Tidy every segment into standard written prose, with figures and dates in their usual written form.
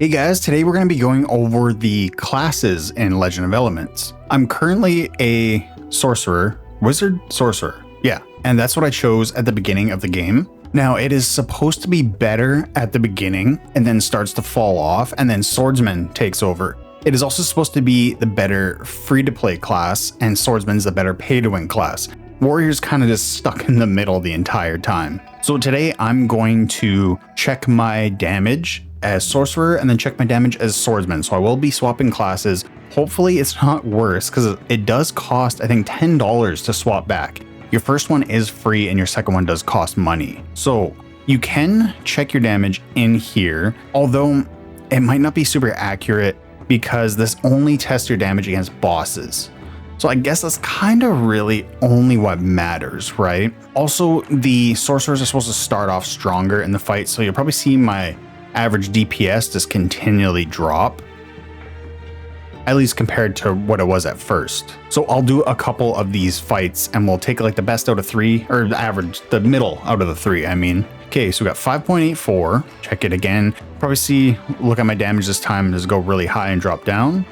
Hey guys, today we're going to be going over the classes in Legend of Elements. I'm currently a wizard sorcerer. Yeah, and that's what I chose at the beginning of the game. Now it is supposed to be better at the beginning and then starts to fall off, and then swordsman takes over. It is also supposed to be the better free-to-play class, and swordsman's the better pay-to-win class. Warrior's kind of just stuck in the middle the entire time. So today I'm going to check my damage as sorcerer and then check my damage as swordsman. So I will be swapping classes. Hopefully it's not worse, because it does cost, I think, $10 to swap back. Your first one is free and your second one does cost money. So you can check your damage in here, although it might not be super accurate because this only tests your damage against bosses. So I guess that's kind of really only what matters, right? Also, the sorcerers are supposed to start off stronger in the fight, so you'll probably see my average DPS just continually drop, at least compared to what it was at first. So I'll do a couple of these fights and we'll take like the best out of three, or the average, the middle out of the three, I mean. Okay, so we got 5.84, check it again. Probably see, look at my damage this time, just go really high and drop down.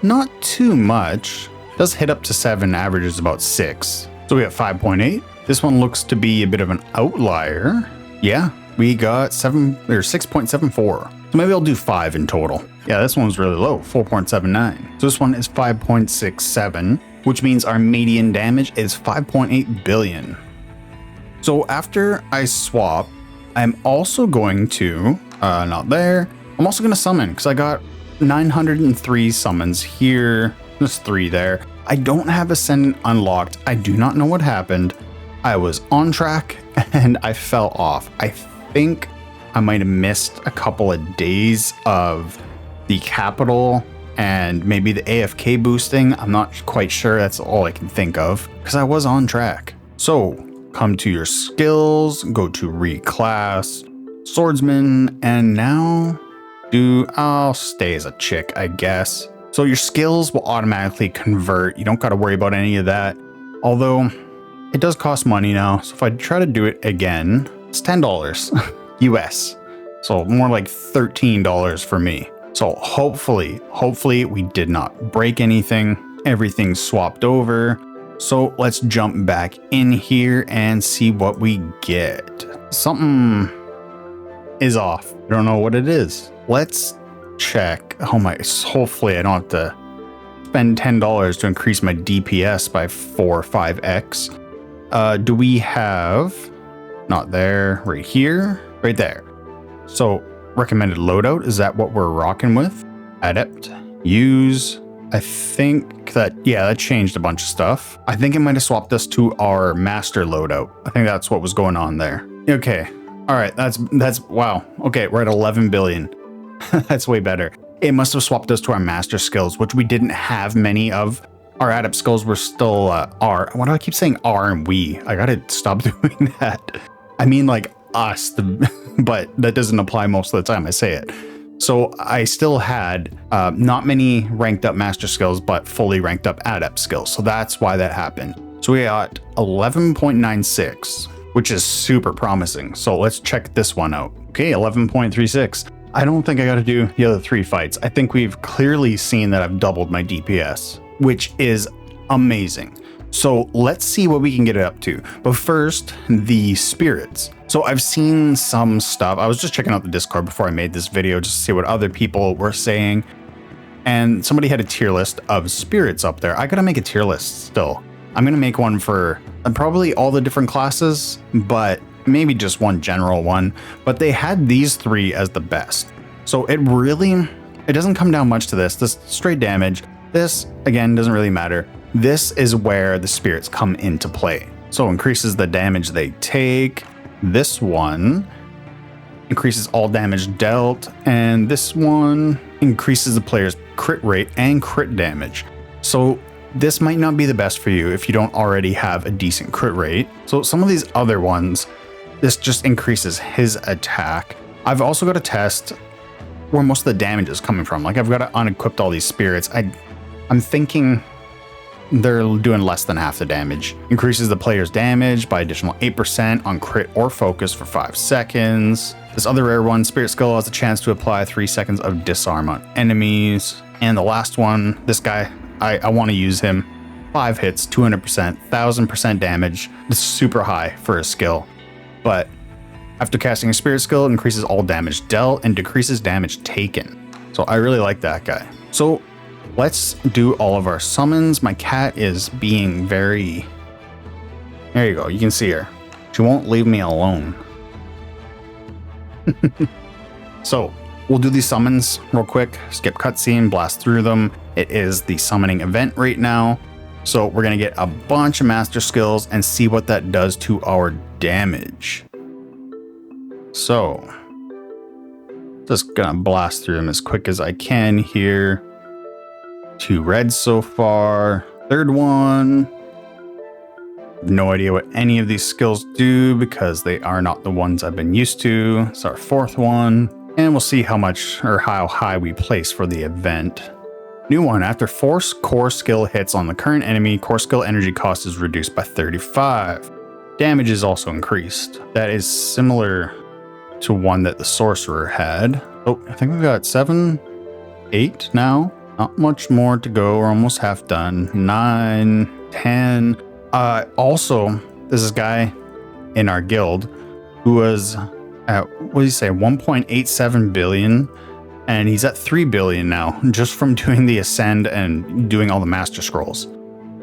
Not too much. Does hit up to 7, average is about 6. So we got 5.8. This one looks to be a bit of an outlier. Yeah, we got 6.74. So maybe I'll do 5 in total. Yeah, this one's really low, 4.79. So this one is 5.67, which means our median damage is 5.8 billion. So after I swap, I'm also going to, not there, I'm also going to summon, because I got 903 summons here. There's 3 there. I don't have Ascendant unlocked. I do not know what happened. I was on track and I fell off. I think I might have missed a couple of days of the capital and maybe the AFK boosting. I'm not quite sure. That's all I can think of because I was on track. So come to your skills, go to reclass, swordsman, and now I'll stay as a chick, I guess. So your skills will automatically convert. You don't got to worry about any of that. Although it does cost money now. So if I try to do it again, it's $10 US. So more like $13 for me. So hopefully we did not break anything. Everything's swapped over. So let's jump back in here and see what we get. Something is off. I don't know what it is. Let's check. Oh my, hopefully I don't have to spend $10 to increase my DPS by 4 or 5x. Do we have, not there, right here, right there. So recommended loadout, is that what we're rocking with? Adept, use, I think that, yeah, that changed a bunch of stuff. I think it might have swapped us to our master loadout. I think that's what was going on there. Okay, all right, that's wow. Okay, we're at 11 billion. That's way better. It must have swapped us to our master skills, which we didn't have many of. Our adept skills were still R. Why do I keep saying R and we? I gotta stop doing that. I mean like us, but that doesn't apply most of the time I say it. So I still had not many ranked up master skills, but fully ranked up adept skills. So that's why that happened. So we got 11.96, which is super promising. So let's check this one out. Okay, 11.36. I don't think I got to do the other 3 fights. I think we've clearly seen that I've doubled my DPS, which is amazing. So let's see what we can get it up to. But first, the spirits. So I've seen some stuff. I was just checking out the Discord before I made this video just to see what other people were saying. And somebody had a tier list of spirits up there. I gotta make a tier list still. I'm gonna make one for probably all the different classes, but maybe just one general one. But they had these 3 as the best. So it doesn't come down much to this. This straight damage. This, again, doesn't really matter. This is where the spirits come into play. So increases the damage they take. This one increases all damage dealt. And this one increases the player's crit rate and crit damage. So this might not be the best for you if you don't already have a decent crit rate. So some of these other ones, this just increases his attack. I've also got to test where most of the damage is coming from. Like I've got to unequip all these spirits. I'm thinking they're doing less than half the damage. Increases the player's damage by additional 8% on crit or focus for 5 seconds. This other rare one, Spirit Skill, has a chance to apply 3 seconds of disarm on enemies. And the last one, this guy, I want to use him. 5 hits, 200%, 1000% damage. This is super high for a skill. But after casting a Spirit Skill, it increases all damage dealt and decreases damage taken. So I really like that guy. So let's do all of our summons. My cat is being very... There you go, you can see her. She won't leave me alone. So we'll do these summons real quick, skip cutscene, blast through them. It is the summoning event right now. So we're gonna get a bunch of master skills and see what that does to our damage. So just gonna blast through them as quick as I can here. 2 reds so far. Third one. No idea what any of these skills do because they are not the ones I've been used to. It's our 4th one. And we'll see how much or how high we place for the event. New one, after 4 core skill hits on the current enemy, core skill energy cost is reduced by 35. Damage is also increased. That is similar to one that the sorcerer had. Oh, I think we've got 7, 8 now. Not much more to go. We're almost half done. 9, 10. Also, this is a guy in our guild who was at, what do you say, 1.87 billion, and he's at 3 billion now, just from doing the Ascend and doing all the Master Scrolls.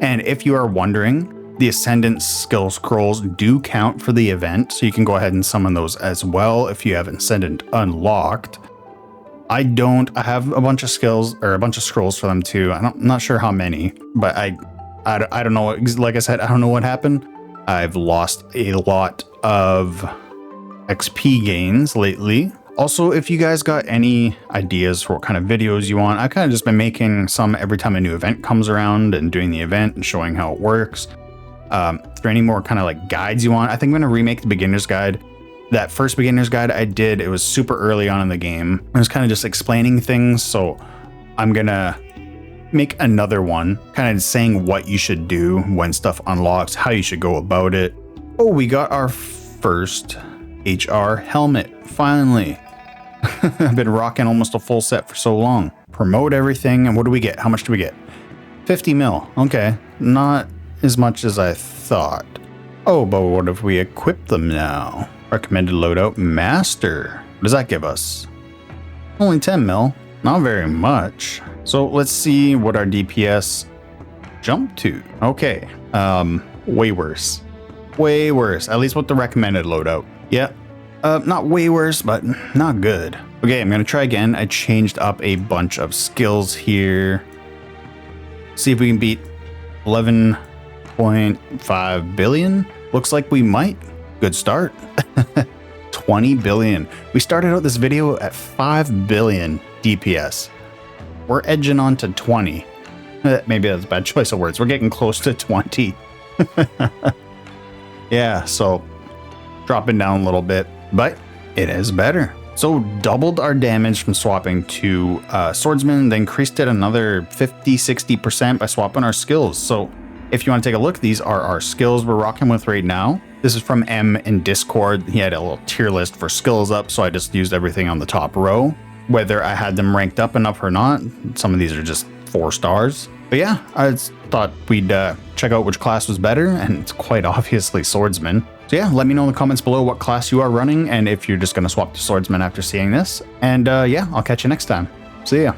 And if you are wondering, the Ascendant skill scrolls do count for the event, so you can go ahead and summon those as well if you have Ascendant unlocked. I don't. I have a bunch of skills, or a bunch of scrolls for them too. I'm not sure how many, but I don't know. Like I said, I don't know what happened. I've lost a lot of XP gains lately. Also, if you guys got any ideas for what kind of videos you want, I've kind of just been making some every time a new event comes around and doing the event and showing how it works. If there are any more kind of like guides you want, I think I'm going to remake the beginner's guide. That first beginner's guide I did, it was super early on in the game. It was kind of just explaining things. So I'm going to make another one kind of saying what you should do when stuff unlocks, how you should go about it. Oh, we got our first HR helmet, finally. I've been rocking almost a full set for so long. Promote everything, and what do we get? How much do we get? 50 mil. Okay, not as much as I thought. Oh, but what if we equip them now? Recommended loadout master. What does that give us? Only 10 mil. Not very much. So let's see what our DPS jumped to. Okay, way worse. Way worse, at least with the recommended loadout. Yeah, not way worse, but not good. Okay, I'm gonna try again. I changed up a bunch of skills here. See if we can beat 11.5 billion. Looks like we might. Good start. 20 billion. We started out this video at 5 billion DPS. We're edging on to 20. Maybe that's a bad choice of words. We're getting close to 20. Yeah, so dropping down a little bit, but it is better. So doubled our damage from swapping to swordsman, then increased it another 50-60% by swapping our skills. So if you want to take a look, these are our skills we're rocking with right now. This is from M in Discord. He had a little tier list for skills up, so I just used everything on the top row. Whether I had them ranked up enough or not, some of these are just 4 stars. But yeah, I thought we'd check out which class was better, and it's quite obviously swordsman. So yeah, let me know in the comments below what class you are running, and if you're just going to swap to swordsman after seeing this. And yeah, I'll catch you next time. See ya.